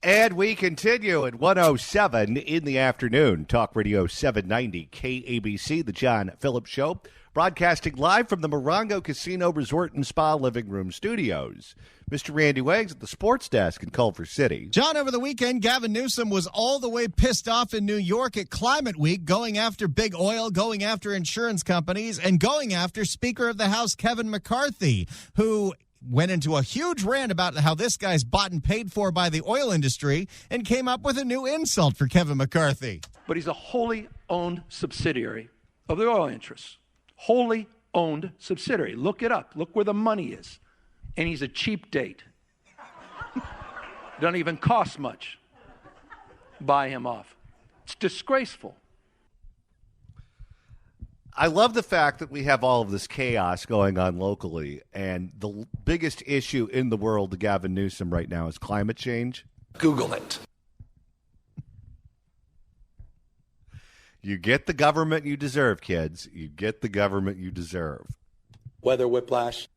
And we continue at 1:07 in the afternoon. Talk Radio 790 KABC, the John Phillips Show, broadcasting live from the Morongo Casino Resort and Spa Living Room Studios. Mr. Randy Wags at the sports desk in Culver City. John, over the weekend, Gavin Newsom was all the way pissed off in New York at Climate Week, going after big oil, going after insurance companies, and going after Speaker of the House Kevin McCarthy, who went into a huge rant about how this guy's bought and paid for by the oil industry and came up with a new insult for Kevin McCarthy. But he's a wholly owned subsidiary of the oil interests. Wholly owned subsidiary. Look it up. Look where the money is. And he's a cheap date. Doesn't even cost much. Buy him off. It's disgraceful. I love the fact that we have all of this chaos going on locally, and the biggest issue in the world to Gavin Newsom right now is climate change. Google it. You get the government you deserve, kids. You get the government you deserve. Weather whiplash.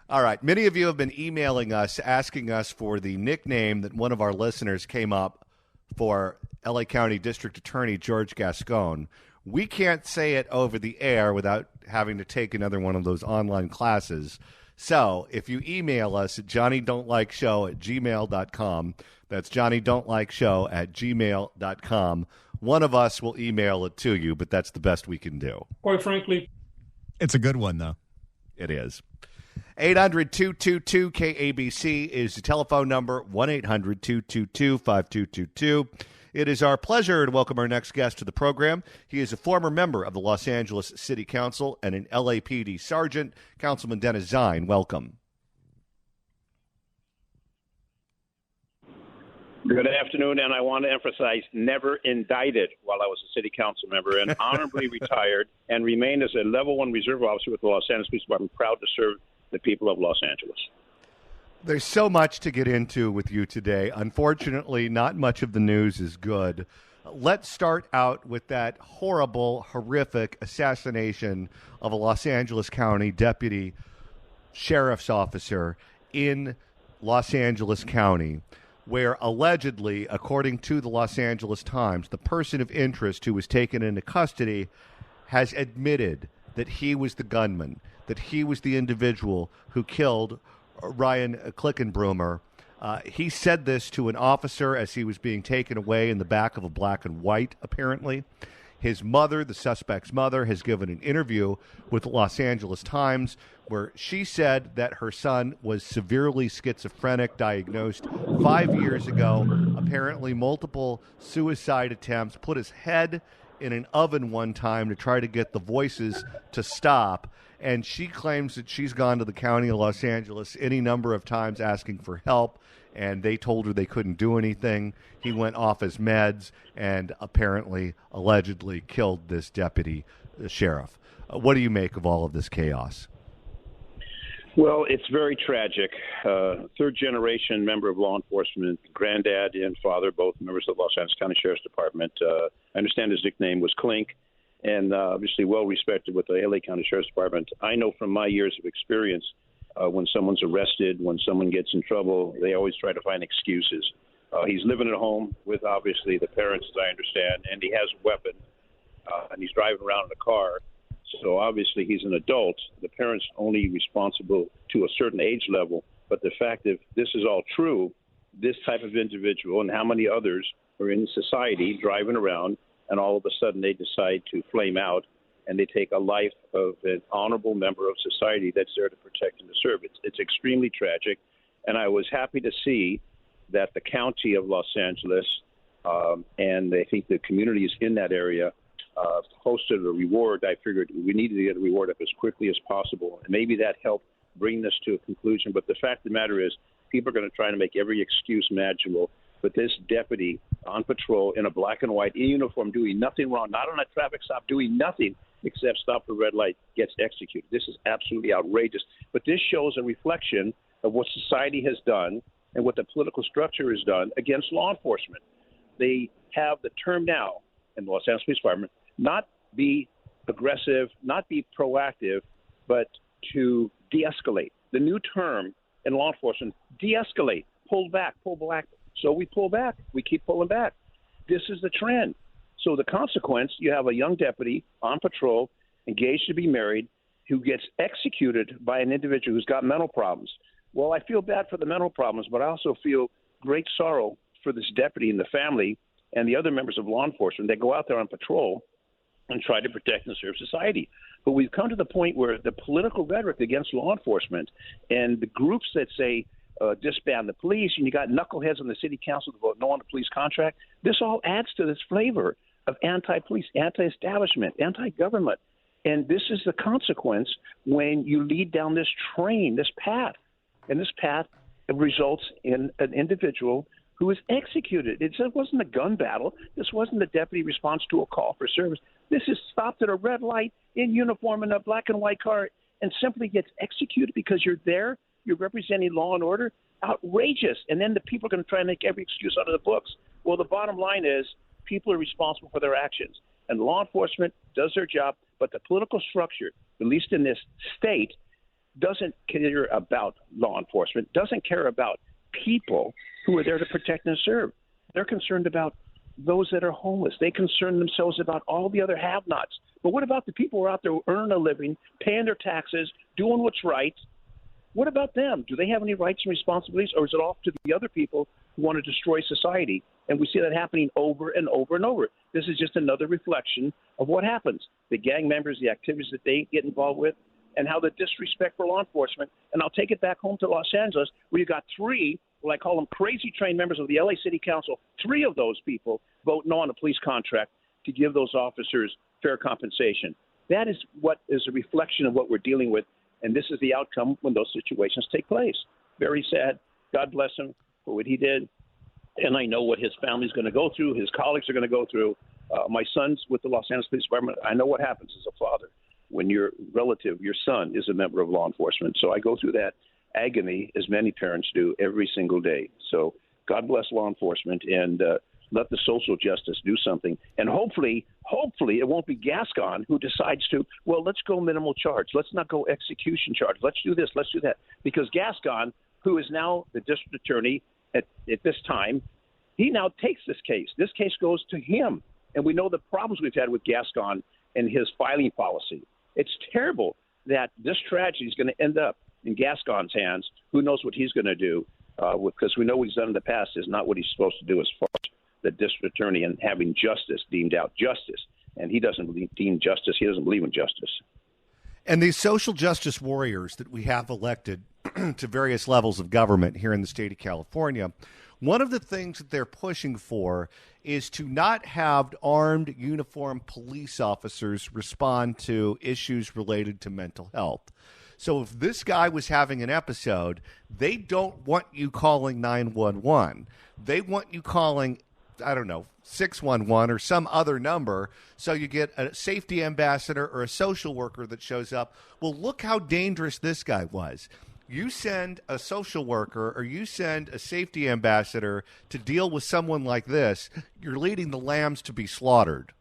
All right. Many of you have been emailing us, asking us for the nickname that one of our listeners came up for L.A. County District Attorney George Gascon. We can't say it over the air without having to take another one of those online classes. So if you email us at johnnydon'tlikeshow@gmail.com, that's johnnydon'tlikeshow@gmail.com, one of us will email it to you, but that's the best we can do. Quite frankly, it's a good one, though. It is. 800-222-KABC is the telephone number, 1-800-222-5222. It is our pleasure to welcome our next guest to the program. He is a former member of the Los Angeles City Council and an LAPD sergeant, Councilman Dennis Zine. Welcome. Good afternoon, and I want to emphasize never indicted while I was a city council member and honorably retired and remained as a level 1 reserve officer with the Los Angeles Police Department, proud to serve the people of Los Angeles. There's so much to get into with you today. Unfortunately, not much of the news is good. Let's start out with that horrible, horrific assassination of a Los Angeles County deputy sheriff's officer in Los Angeles County, where allegedly, according to the Los Angeles Times, the person of interest who was taken into custody has admitted that he was the gunman, that he was the individual who killed Ryan Klickenbrummer. He said this to an officer as he was being taken away in the back of a black and white, apparently. His mother, the suspect's mother, has given an interview with the Los Angeles Times where she said that her son was severely schizophrenic, diagnosed 5 years ago, apparently multiple suicide attempts, put his head in an oven one time to try to get the voices to stop. And she claims that she's gone to the county of Los Angeles any number of times asking for help, and they told her they couldn't do anything. He went off his meds and apparently, allegedly killed this deputy sheriff. What do you make of all of this chaos? Well, it's very tragic. Third-generation member of law enforcement, granddad and father, both members of the Los Angeles County Sheriff's Department. I understand his nickname was Clink, and obviously well-respected with the L.A. County Sheriff's Department. I know from my years of experience, when someone's arrested, when someone gets in trouble, they always try to find excuses. He's living at home with, obviously, the parents, as I understand, and he has a weapon, and he's driving around in a car. So obviously he's an adult. The parents only responsible to a certain age level. But the fact that this is all true, this type of individual and how many others are in society driving around, and all of a sudden they decide to flame out and they take a life of an honorable member of society that's there to protect and to serve. It's extremely tragic. And I was happy to see that the county of Los Angeles and I think the communities in that area posted a reward. I figured we needed to get a reward up as quickly as possible. And maybe that helped bring this to a conclusion. But the fact of the matter is people are going to try to make every excuse imaginable. But this deputy on patrol in a black and white in uniform doing nothing wrong, not on a traffic stop, doing nothing except stop the red light, gets executed. This is absolutely outrageous. But this shows a reflection of what society has done and what the political structure has done against law enforcement. They have the term now in the Los Angeles Police Department, not be aggressive, not be proactive, but to de-escalate. The new term in law enforcement, de-escalate, pull back, So we pull back. We keep pulling back. This is the trend. So the consequence, you have a young deputy on patrol, engaged to be married, who gets executed by an individual who's got mental problems. Well, I feel bad for the mental problems, but I also feel great sorrow for this deputy and the family and the other members of law enforcement that go out there on patrol and try to protect and serve society. But we've come to the point where the political rhetoric against law enforcement and the groups that say disband the police, and you got knuckleheads on the city council to vote no on the police contract, this all adds to this flavor of anti-police, anti-establishment, anti-government. And this is the consequence when you lead down this train, this path. And this path results in an individual who is executed. It wasn't a gun battle. This wasn't a deputy response to a call for service. This is stopped at a red light in uniform in a black and white car and simply gets executed because you're there, you're representing law and order. Outrageous. And then the people are going to try and make every excuse out of the books. Well, the bottom line is people are responsible for their actions. And law enforcement does their job, but the political structure, at least in this state, doesn't care about law enforcement, doesn't care about people who are there to protect and serve. They're concerned about those that are homeless. They concern themselves about all the other have-nots. But what about the people who are out there earning a living, paying their taxes, doing what's right? What about them? Do they have any rights and responsibilities, or is it off to the other people who want to destroy society? And we see that happening over and over and over. This is just another reflection of what happens. The gang members, the activities that they get involved with, and how the disrespect for law enforcement. And I'll take it back home to Los Angeles, where you got three, well, I call them crazy trained members of the LA City Council. Three of those people vote no on a police contract to give those officers fair compensation. That is what is a reflection of what we're dealing with. And this is the outcome when those situations take place. Very sad. God bless him for what he did. And I know what his family's going to go through, his colleagues are going to go through. My son's with the Los Angeles Police Department. I know what happens as a father when your relative, your son, is a member of law enforcement. So I go through that agony, as many parents do, every single day. So God bless law enforcement, and let the social justice do something. And hopefully it won't be Gascon who decides to, well, let's go minimal charge. Let's not go execution charge. Let's do this. Let's do that. Because Gascon, who is now the district attorney at this time, he now takes this case. This case goes to him. And we know the problems we've had with Gascon and his filing policy. It's terrible that this tragedy is going to end up in Gascon's hands. Who knows what he's going to do? Because we know what he's done in the past is not what he's supposed to do as far as the district attorney and having justice deemed out justice. And he doesn't deem justice. He doesn't believe in justice. And these social justice warriors that we have elected to various levels of government here in the state of California, one of the things that they're pushing for is to not have armed, uniformed police officers respond to issues related to mental health. So if this guy was having an episode, they don't want you calling 911. They want you calling, 611 or some other number, so you get a safety ambassador or a social worker that shows up. Well, look how dangerous this guy was. You send a social worker or you send a safety ambassador to deal with someone like this, you're leading the lambs to be slaughtered.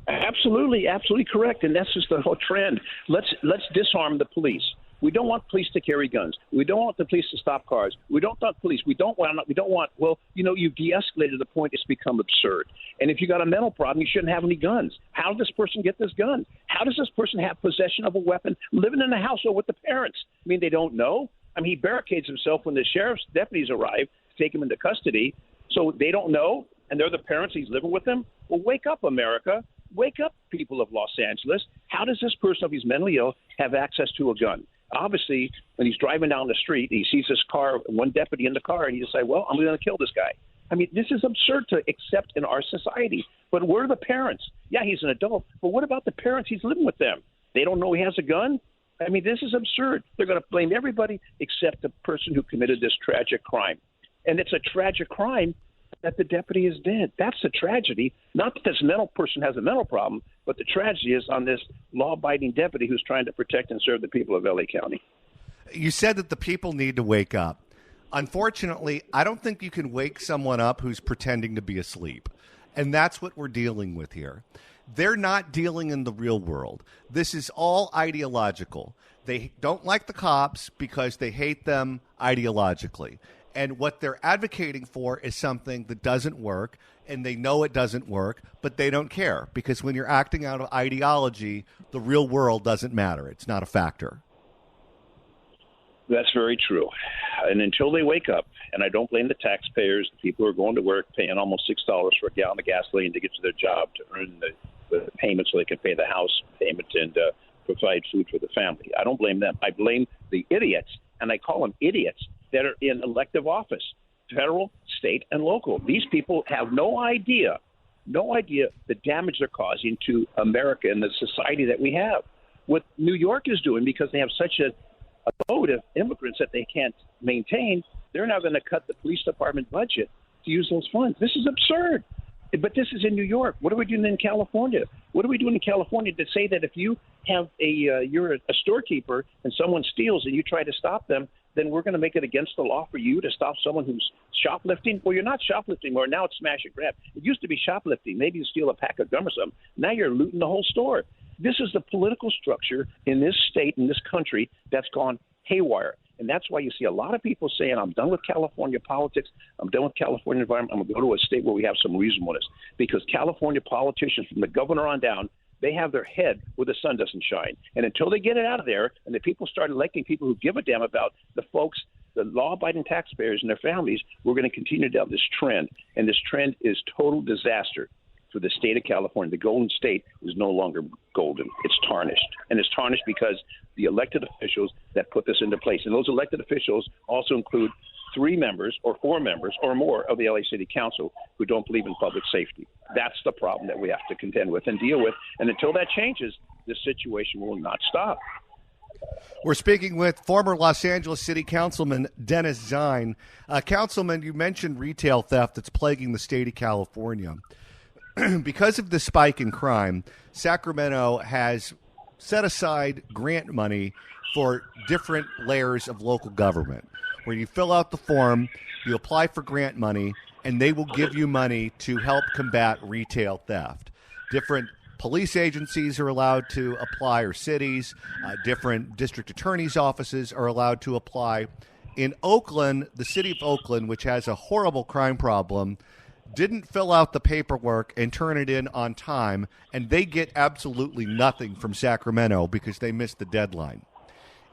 Absolutely correct. And that's just the whole trend. Let's disarm the police. We don't want police to carry guns. We don't want the police to stop cars. We don't want police. We don't want, well, you've de-escalated to the point it's become absurd. And if you got a mental problem, you shouldn't have any guns. How did this person get this gun? How does this person have possession of a weapon living in the household with the parents? I mean, they don't know. I mean, he barricades himself when the sheriff's deputies arrive to take him into custody. So they don't know, and they're the parents. He's living with them. Well, wake up, America. Wake up, people of Los Angeles. How does this person, if he's mentally ill, have access to a gun? Obviously, when he's driving down the street, he sees this car, one deputy in the car, and he decides, well, I'm going to kill this guy. I mean, this is absurd to accept in our society. But we're the parents. Yeah, he's an adult, but what about the parents? He's living with them. They don't know he has a gun? I mean, this is absurd. They're going to blame everybody except the person who committed this tragic crime. And it's a tragic crime that the deputy is dead. That's a tragedy. Not that this mental person has a mental problem, but the tragedy is on this law-abiding deputy who's trying to protect and serve the people of LA County. You said that the people need to wake up. Unfortunately, I don't think you can wake someone up who's pretending to be asleep. And that's what we're dealing with here. They're not dealing in the real world. This is all ideological. They don't like the cops because they hate them ideologically. And what they're advocating for is something that doesn't work, and they know it doesn't work, but they don't care, because when you're acting out of ideology, the real world doesn't matter. It's not a factor. That's very true. And until they wake up, and I don't blame the taxpayers, the people who are going to work paying almost $6 for a gallon of gasoline to get to their job to earn the payment so they can pay the house payment and provide food for the family. I don't blame them. I blame the idiots, and I call them idiots, that are in elective office, federal, state, and local. These people have no idea the damage they're causing to America and the society that we have. What New York is doing, because they have such a load of immigrants that they can't maintain, they're now going to cut the police department budget to use those funds. This is absurd. But this is in New York. What are we doing in California? What are we doing in California to say that if you have you're a storekeeper and someone steals and you try to stop them, then we're going to make it against the law for you to stop someone who's shoplifting? Well, you're not shoplifting anymore. Now it's smash and grab. It used to be shoplifting. Maybe you steal a pack of gum or something. Now you're looting the whole store. This is the political structure in this state, in this country, that's gone haywire. And that's why you see a lot of people saying, I'm done with California politics. I'm done with California environment. I'm going to go to a state where we have some reasonableness. Because California politicians, from the governor on down, they have their head where the sun doesn't shine. And until they get it out of there and the people start electing people who give a damn about the folks, the law-abiding taxpayers and their families, we're going to continue down this trend. And this trend is total disaster for the state of California. The Golden State is no longer golden. It's tarnished. And it's tarnished because the elected officials that put this into place. And those elected officials also include 3 members or 4 members or more of the LA City Council who don't believe in public safety. That's the problem that we have to contend with and deal with. And until that changes, this situation will not stop. We're speaking with former Los Angeles City Councilman Dennis Zine. Councilman, you mentioned retail theft that's plaguing the state of California. Because of the spike in crime, Sacramento has set aside grant money for different layers of local government, where you fill out the form, you apply for grant money, and they will give you money to help combat retail theft. Different police agencies are allowed to apply, or cities. Different district attorneys' offices are allowed to apply. In Oakland, the city of Oakland, which has a horrible crime problem, didn't fill out the paperwork and turn it in on time, and they get absolutely nothing from Sacramento because they missed the deadline.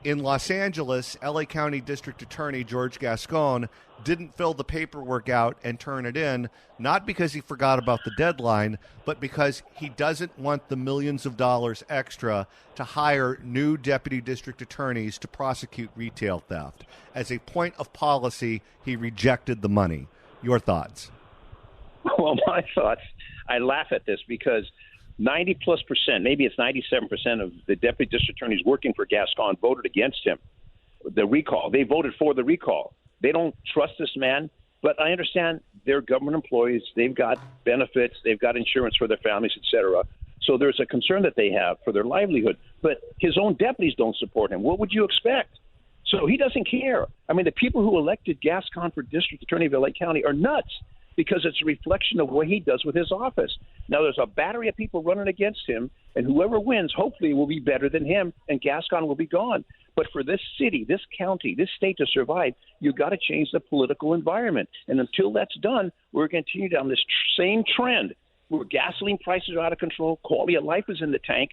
In Los Angeles, LA County District Attorney George Gascon didn't fill the paperwork out and turn it in, not because he forgot about the deadline, but because he doesn't want the millions of dollars extra to hire new deputy district attorneys to prosecute retail theft. As a point of policy, he rejected the money. Your thoughts? Well, my thoughts, I laugh at this because 90+%, maybe it's 97% of the deputy district attorneys working for Gascon voted against him. The recall, they voted for the recall. They don't trust this man, but I understand they're government employees. They've got benefits. They've got insurance for their families, et cetera. So there's a concern that they have for their livelihood. But his own deputies don't support him. What would you expect? So he doesn't care. I mean, the people who elected Gascon for district attorney of LA County are nuts, because it's a reflection of what he does with his office. Now, there's a battery of people running against him, and whoever wins, hopefully, will be better than him, and Gascon will be gone. But for this city, this county, this state to survive, you've got to change the political environment. And until that's done, we're going to continue down this same trend where gasoline prices are out of control, quality of life is in the tank,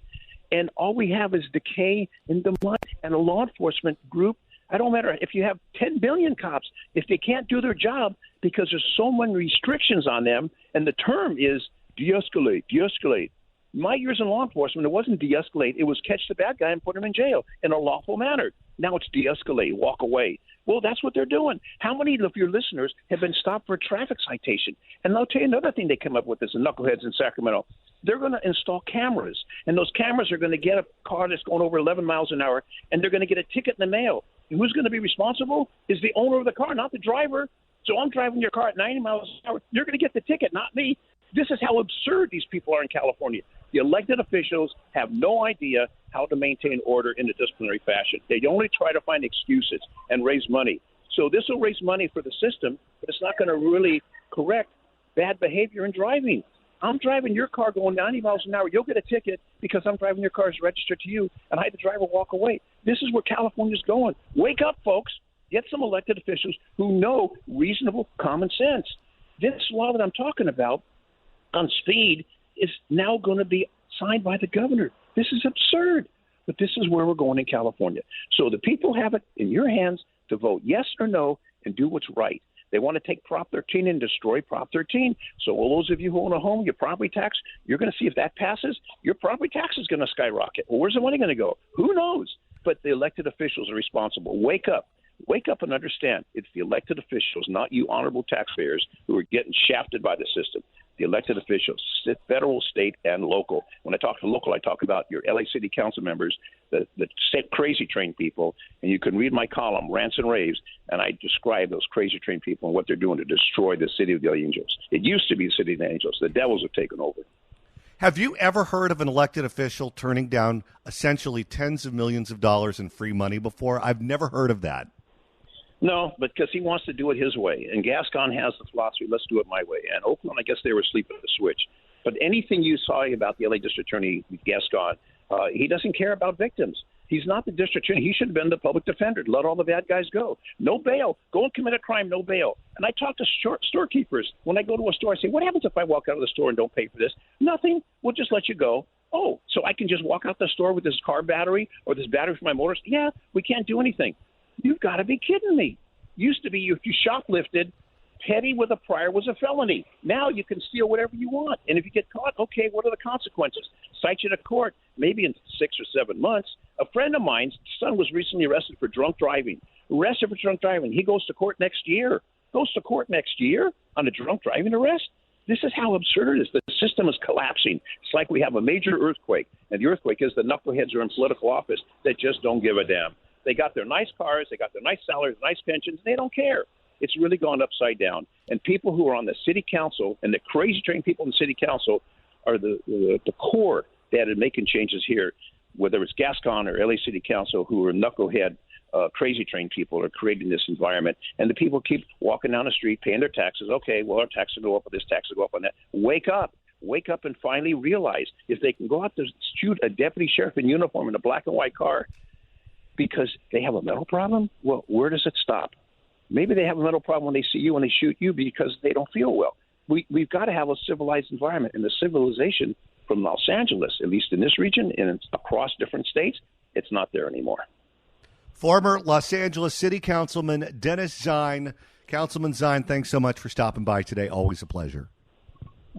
and all we have is decay in the money. And a law enforcement group, I don't matter if you have 10 billion cops, if they can't do their job because there's so many restrictions on them, and the term is de-escalate, de-escalate. My years in law enforcement, it wasn't de-escalate. It was catch the bad guy and put him in jail in a lawful manner. Now it's de-escalate, walk away. Well, that's what they're doing. How many of your listeners have been stopped for a traffic citation? And I'll tell you another thing they come up with is the knuckleheads in Sacramento. They're going to install cameras, and those cameras are going to get a car that's going over 11 miles an hour, and they're going to get a ticket in the mail. And who's going to be responsible is the owner of the car, not the driver. So I'm driving your car at 90 miles an hour. You're going to get the ticket, not me. This is how absurd these people are in California. The elected officials have no idea how to maintain order in a disciplinary fashion. They only try to find excuses and raise money. So this will raise money for the system, but it's not going to really correct bad behavior in driving. I'm driving your car going 90 miles an hour. You'll get a ticket because I'm driving your car is registered to you, and I had the driver walk away. This is where California's going. Wake up, folks. Get some elected officials who know reasonable common sense. This law that I'm talking about on speed is now going to be signed by the governor. This is absurd. But this is where we're going in California. So the people have it in your hands to vote yes or no and do what's right. They want to take Prop 13 and destroy Prop 13. So all those of you who own a home, your property tax, you're going to see if that passes, your property tax is going to skyrocket. Well, where's the money going to go? Who knows? But the elected officials are responsible. Wake up. Wake up and understand. It's the elected officials, not you honorable taxpayers, who are getting shafted by the system. The elected officials, federal, state, and local. When I talk to local, I talk about your LA City Council members, the crazy train people, and you can read my column, Rants and Raves, and I describe those crazy train people and what they're doing to destroy the city of the angels. It used to be the city of the angels. The devils have taken over. Have you ever heard of an elected official turning down essentially tens of millions of dollars in free money before? I've never heard of that. No, because he wants to do it his way. And Gascon has the philosophy, let's do it my way. And Oakland, I guess they were asleep at the switch. But anything you saw about the LA District Attorney, Gascon, he doesn't care about victims. He's not the district attorney. He should have been the public defender. Let all the bad guys go. No bail. Go and commit a crime, no bail. And I talk to storekeepers. When I go to a store, I say, what happens if I walk out of the store and don't pay for this? Nothing. We'll just let you go. Oh, so I can just walk out the store with this car battery or this battery for my motor? Yeah, we can't do anything. You've got to be kidding me. Used to be if you shoplifted, petty with a prior was a felony. Now you can steal whatever you want. And if you get caught, okay, what are the consequences? Cite you to court, maybe in 6 or 7 months. A friend of mine's son was recently arrested for drunk driving. Arrested for drunk driving. He goes to court next year. Goes to court next year on a drunk driving arrest? This is how absurd it is. The system is collapsing. It's like we have a major earthquake. And the earthquake is the knuckleheads who are in political office that just don't give a damn. They got their nice cars, they got their nice salaries, nice pensions. They don't care. It's really gone upside down. And people who are on the city council and the crazy trained people in the city council are the core that are making changes here, whether it's Gascon or LA City Council, who are knucklehead, crazy trained people are creating this environment. And the people keep walking down the street, paying their taxes. Okay, well, our tax will go up, or this tax will go up on that. Wake up. Wake up and finally realize if they can go out to shoot a deputy sheriff in uniform in a black and white car, because they have a mental problem, well, where does it stop? Maybe they have a mental problem when they see you and they shoot you because they don't feel well. We've got to have a civilized environment. And the civilization from Los Angeles, at least in this region and across different states, it's not there anymore. Former Los Angeles City Councilman Dennis Zine. Councilman Zine, thanks so much for stopping by today. Always a pleasure.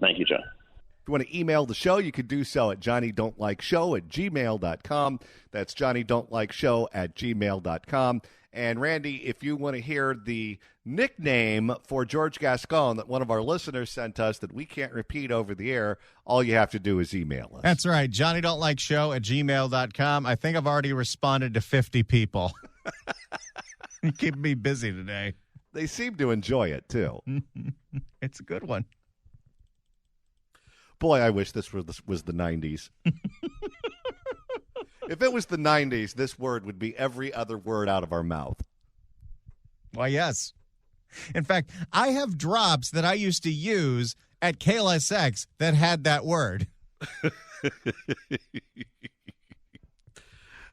Thank you, John. If you want to email the show, you can do so at johnnydon'tlikeshow@gmail.com. That's johnnydon'tlikeshow@gmail.com. And Randy, if you want to hear the nickname for George Gascon that one of our listeners sent us that we can't repeat over the air, all you have to do is email us. That's right, johnnydon'tlikeshow@gmail.com. I think I've already responded to 50 people. You keep me busy today. They seem to enjoy it, too. It's a good one. Boy, I wish this was the 90s. If it was the 90s, this word would be every other word out of our mouth. Why, yes. In fact, I have drops that I used to use at KLSX that had that word.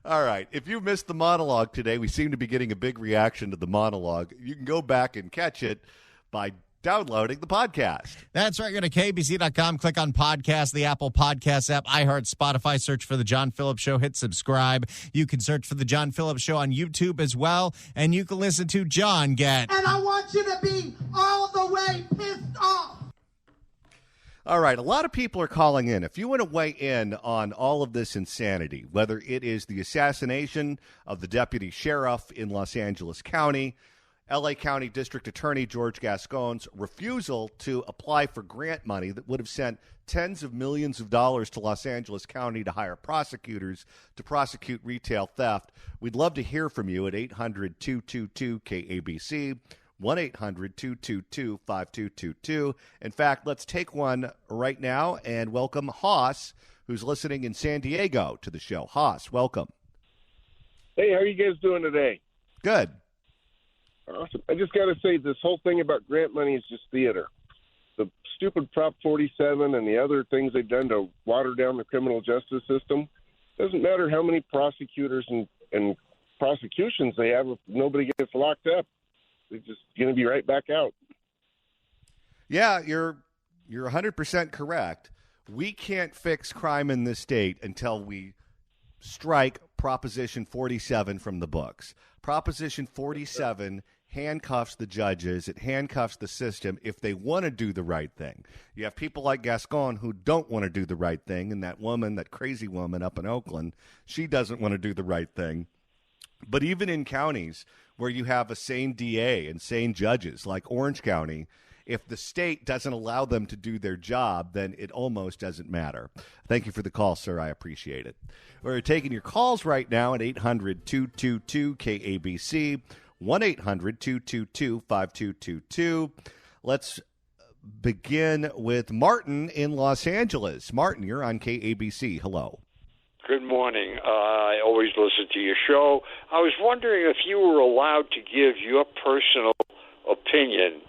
All right. If you missed the monologue today, we seem to be getting a big reaction to the monologue. You can go back and catch it by downloading the podcast. That's right. Go to KBC.com, click on podcast, the Apple Podcast app, iHeart, Spotify, search for The John Phillips Show, hit subscribe. You can search for The John Phillips Show on YouTube as well, and you can listen to John get. And I want you to be all the way pissed off. All right. A lot of people are calling in. If you want to weigh in on all of this insanity, whether it is the assassination of the deputy sheriff in Los Angeles County, L.A. County District Attorney George Gascon's refusal to apply for grant money that would have sent tens of millions of dollars to Los Angeles County to hire prosecutors to prosecute retail theft. We'd love to hear from you at 800-222-KABC, 1-800-222-5222. In fact, let's take one right now and welcome Haas, who's listening in San Diego, to the show. Haas, welcome. Hey, how are you guys doing today? Good. Awesome. I just got to say, this whole thing about grant money is just theater. The stupid Prop 47 and the other things they've done to water down the criminal justice system, doesn't matter how many prosecutors and prosecutions they have if nobody gets locked up. They're just going to be right back out. Yeah, you're 100% correct. We can't fix crime in this state until we strike Proposition 47 from the books. Proposition 47 handcuffs the judges. It handcuffs the system if they want to do the right thing. You have people like Gascon who don't want to do the right thing, and that woman, that crazy woman up in Oakland, she doesn't want to do the right thing. But even in counties where you have a sane DA and sane judges like Orange County, if the state doesn't allow them to do their job, then it almost doesn't matter. Thank you for the call, sir. I appreciate it. We're taking your calls right now at 800-222-KABC, 1-800-222-5222. Let's begin with Martin in Los Angeles. Martin, you're on KABC. Hello. Good morning. I always listen to your show. I was wondering if you were allowed to give your personal opinion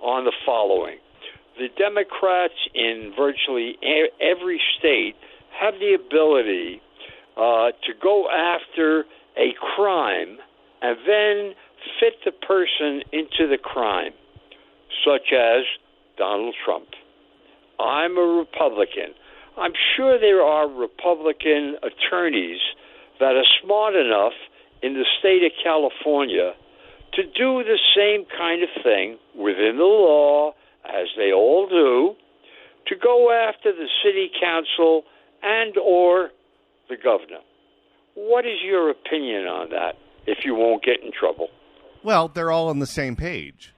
on the following. The Democrats in virtually every state have the ability to go after a crime and then fit the person into the crime, such as Donald Trump. I'm a Republican. I'm sure there are Republican attorneys that are smart enough in the state of California to do the same kind of thing within the law, as they all do, to go after the city council and or the governor. What is your opinion on that, if you won't get in trouble? Well, they're all on the same page.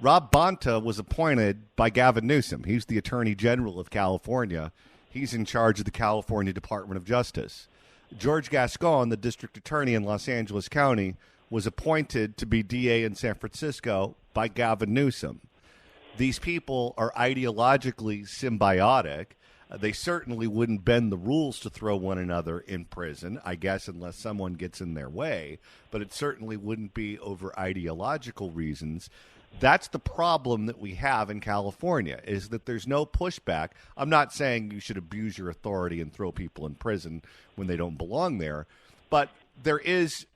Rob Bonta was appointed by Gavin Newsom. He's the Attorney General of California. He's in charge of the California Department of Justice. George Gascon, the district attorney in Los Angeles County, was appointed to be DA in San Francisco by Gavin Newsom. These people are ideologically symbiotic. They certainly wouldn't bend the rules to throw one another in prison, I guess, unless someone gets in their way. But it certainly wouldn't be over ideological reasons. That's the problem that we have in California, is that there's no pushback. I'm not saying you should abuse your authority and throw people in prison when they don't belong there, but there is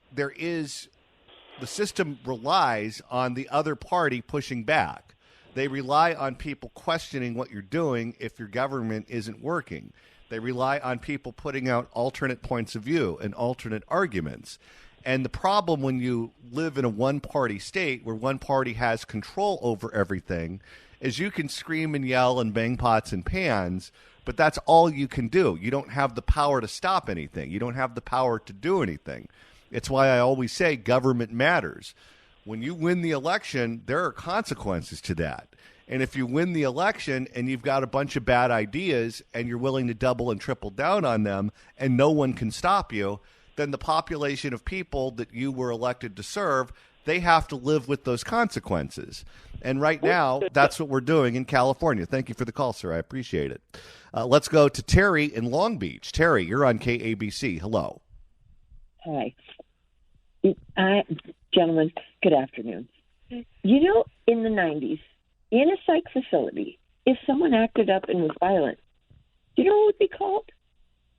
the system relies on the other party pushing back. They rely on people questioning what you're doing if your government isn't working. They rely on people putting out alternate points of view and alternate arguments. And the problem when you live in a one-party state where one party has control over everything is you can scream and yell and bang pots and pans, but that's all you can do. You don't have the power to stop anything. You don't have the power to do anything. It's why I always say government matters. When you win the election, there are consequences to that. And if you win the election and you've got a bunch of bad ideas and you're willing to double and triple down on them and no one can stop you, then the population of people that you were elected to serve, they have to live with those consequences. And right now, that's what we're doing in California. Thank you for the call, sir. I appreciate it. Let's go to Terry in Long Beach. Terry, you're on KABC. Hello. Hi. Gentlemen, good afternoon. You know, in the 90s, in a psych facility, if someone acted up and was violent, you know what would be called?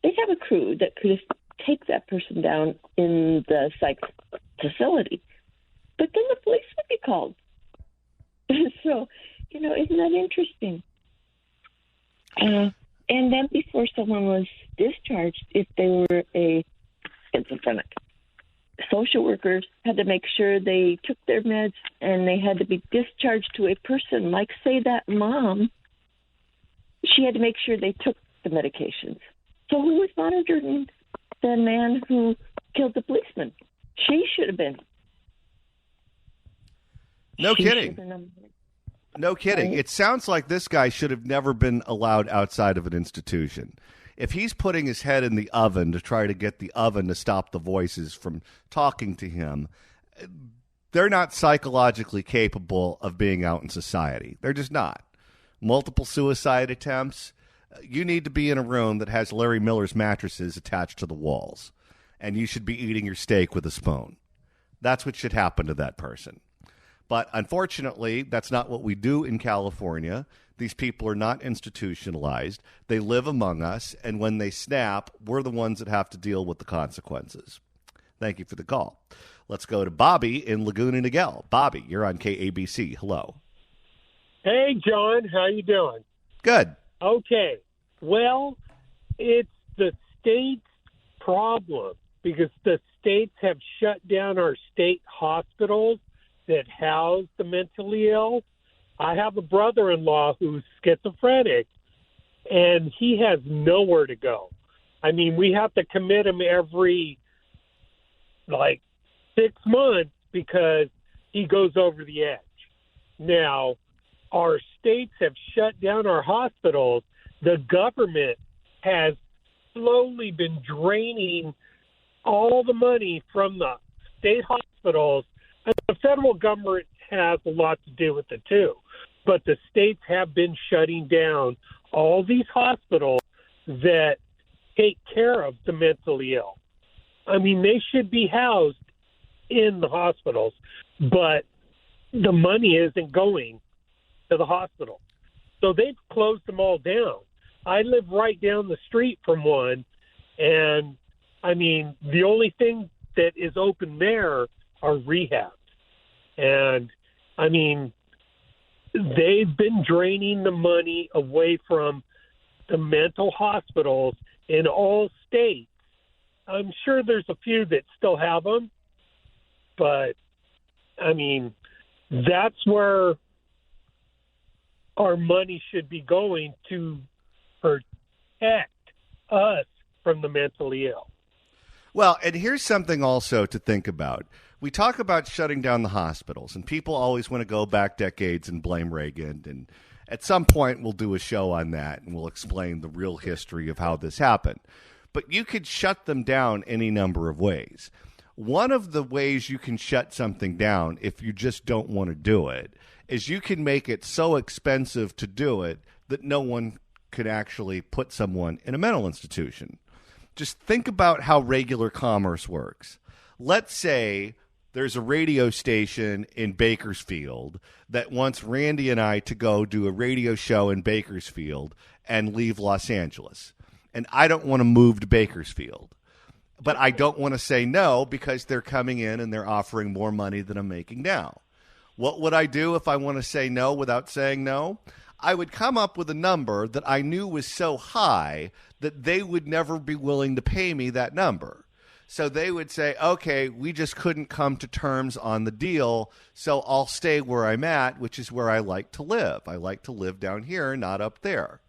They'd have a crew that could take that person down in the psych facility. But then the police would be called. So, you know, isn't that interesting? And then before someone was discharged, if they were a schizophrenic, social workers had to make sure they took their meds and they had to be discharged to a person, like, say, that mom. She had to make sure they took the medications. So who was monitoring the man who killed the policeman? She should have been. No kidding. No kidding. It sounds like this guy should have never been allowed outside of an institution. If he's putting his head in the oven to try to get the oven to stop the voices from talking to him, they're not psychologically capable of being out in society. They're just not. Multiple suicide attempts. You need to be in a room that has Larry Miller's mattresses attached to the walls, and you should be eating your steak with a spoon. That's what should happen to that person. But unfortunately, that's not what we do in California. These people are not institutionalized. They live among us, and when they snap, we're the ones that have to deal with the consequences. Thank you for the call. Let's go to Bobby in Laguna Niguel. Bobby, you're on KABC. Hello. Hey, John. How you doing? Good. Okay. Well, it's the state's problem because the states have shut down our state hospitals that house the mentally ill. I have a brother-in-law who's schizophrenic, and he has nowhere to go. I mean, we have to commit him every, 6 months because he goes over the edge. Now, our states have shut down our hospitals. The government has slowly been draining all the money from the state hospitals, and the federal government has a lot to do with it too. But the states have been shutting down all these hospitals that take care of the mentally ill. I mean, they should be housed in the hospitals, but the money isn't going to the hospital. So they've closed them all down. I live right down the street from one, and, I mean, the only thing that is open there are rehabs. And, I mean, they've been draining the money away from the mental hospitals in all states. I'm sure there's a few that still have them, but, I mean, that's where our money should be going to protect us from the mentally ill. Well, and here's something also to think about. We talk about shutting down the hospitals, and people always want to go back decades and blame Reagan. And at some point, we'll do a show on that, and we'll explain the real history of how this happened. But you could shut them down any number of ways. One of the ways you can shut something down, if you just don't want to do it, is you can make it so expensive to do it that no one could actually put someone in a mental institution. Just think about how regular commerce works. Let's say there's a radio station in Bakersfield that wants Randy and I to go do a radio show in Bakersfield and leave Los Angeles. And I don't want to move to Bakersfield. But I don't want to say no because they're coming in and they're offering more money than I'm making now. What would I do if I want to say no without saying no? I would come up with a number that I knew was so high that they would never be willing to pay me that number. So they would say, okay, we just couldn't come to terms on the deal, so I'll stay where I'm at, which is where I like to live. I like to live down here, not up there.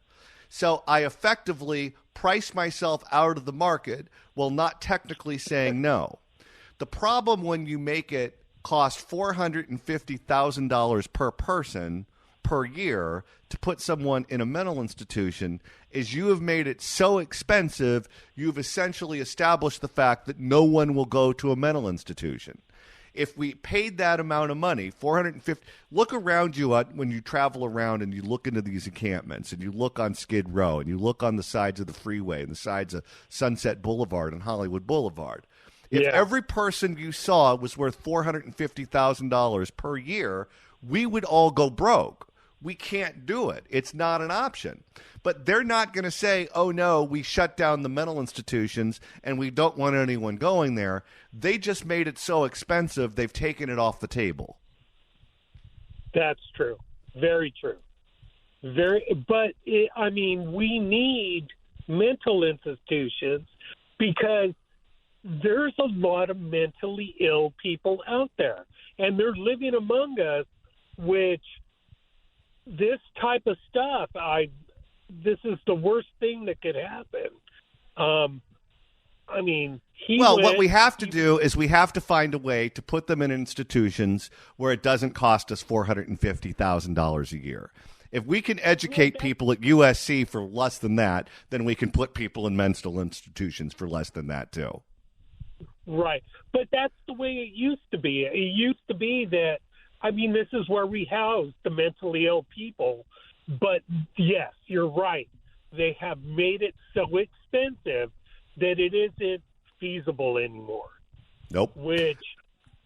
So I effectively price myself out of the market while not technically saying no. The problem when you make it cost $450,000 per person per year to put someone in a mental institution is you have made it so expensive, you've essentially established the fact that no one will go to a mental institution. If we paid that amount of money, $450, look around you when you travel around and you look into these encampments and you look on Skid Row and you look on the sides of the freeway and the sides of Sunset Boulevard and Hollywood Boulevard. If every person you saw was worth $450,000 per year, we would all go broke. We can't do it. It's not an option. But they're not going to say, oh, no, we shut down the mental institutions and we don't want anyone going there. They just made it so expensive, they've taken it off the table. That's true. Very true. I mean, we need mental institutions because there's a lot of mentally ill people out there, and they're living among us, which this type of stuff, this is the worst thing that could happen. I mean, what we have to do is we have to find a way to put them in institutions where it doesn't cost us $450,000 a year. If we can educate people at USC for less than that, then we can put people in mental institutions for less than that too. Right. But that's the way it used to be. It used to be that, I mean, this is where we house the mentally ill people. But, yes, you're right. They have made it so expensive that it isn't feasible anymore. Nope. Which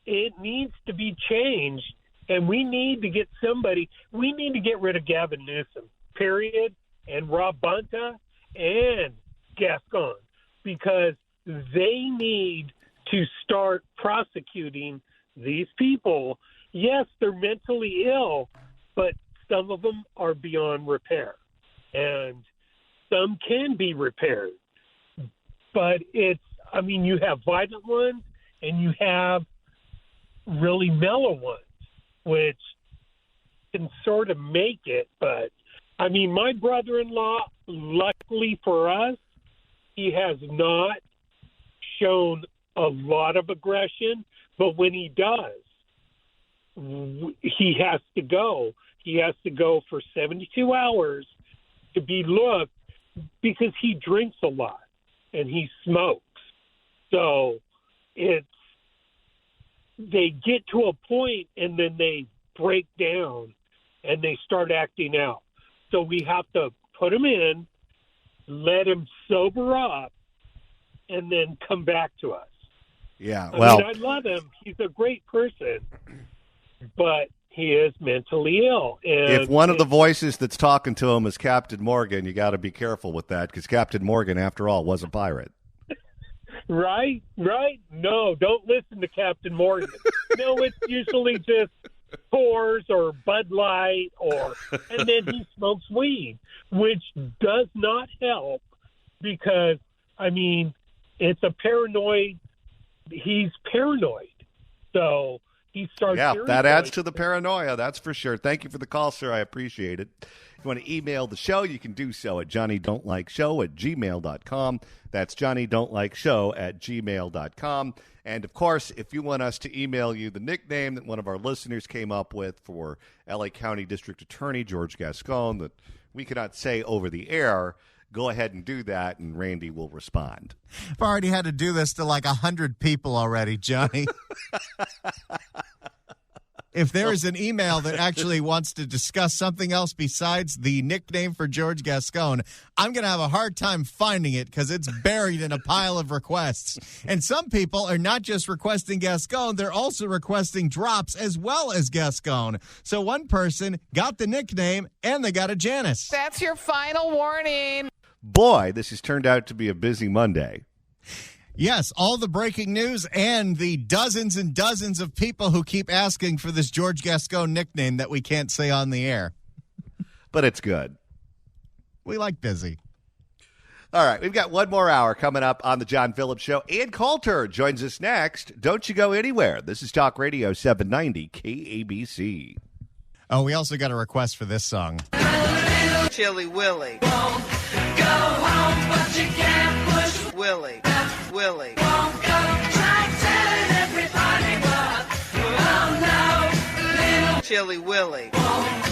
it needs to be changed, and we need to get we need to get rid of Gavin Newsom, period, and Rob Bonta and Gascon, because they need to start prosecuting these people. Yes, they're mentally ill, but some of them are beyond repair, and some can be repaired. But you have violent ones and you have really mellow ones, which can sort of make it. But, my brother-in-law, luckily for us, he has not shown a lot of aggression, but when he does, he has to go. He has to go for 72 hours to be looked because he drinks a lot and he smokes. So they get to a point and then they break down and they start acting out. So we have to put him in, let him sober up, and then come back to us. Yeah, I love him. He's a great person, but he is mentally ill. And if one of the voices that's talking to him is Captain Morgan, you got to be careful with that, because Captain Morgan, after all, was a pirate. Right? No, don't listen to Captain Morgan. No, it's usually just Coors or Bud Light, and then he smokes weed, which does not help because, it's a paranoid. He's paranoid. So he starts. Yeah, that adds to the paranoia, that's for sure. Thank you for the call, sir. I appreciate it. If you want to email the show, you can do so at johnnydon'tlikeshow@gmail.com. That's johnnydon'tlikeshow@gmail.com. And, of course, if you want us to email you the nickname that one of our listeners came up with for L.A. County District Attorney George Gascon that we cannot say over the air, go ahead and do that, and Randy will respond. I've already had to do this to 100 people already, Johnny. If there is an email that actually wants to discuss something else besides the nickname for George Gascon, I'm going to have a hard time finding it because it's buried in a pile of requests. And some people are not just requesting Gascon, they're also requesting drops as well as Gascon. So one person got the nickname and they got a Janice. That's your final warning. Boy, this has turned out to be a busy Monday. Yes, all the breaking news and the dozens and dozens of people who keep asking for this George Gascon nickname that we can't say on the air. But it's good. We like busy. All right, we've got one more hour coming up on the John Phillips Show. Ann Coulter joins us next. Don't you go anywhere. This is Talk Radio 790 KABC. Oh, we also got a request for this song. Chilly Willy. Won't go home, but you can't push Willie. Willie. Won't go, try telling everybody, but oh no, little Chilly Willy. won't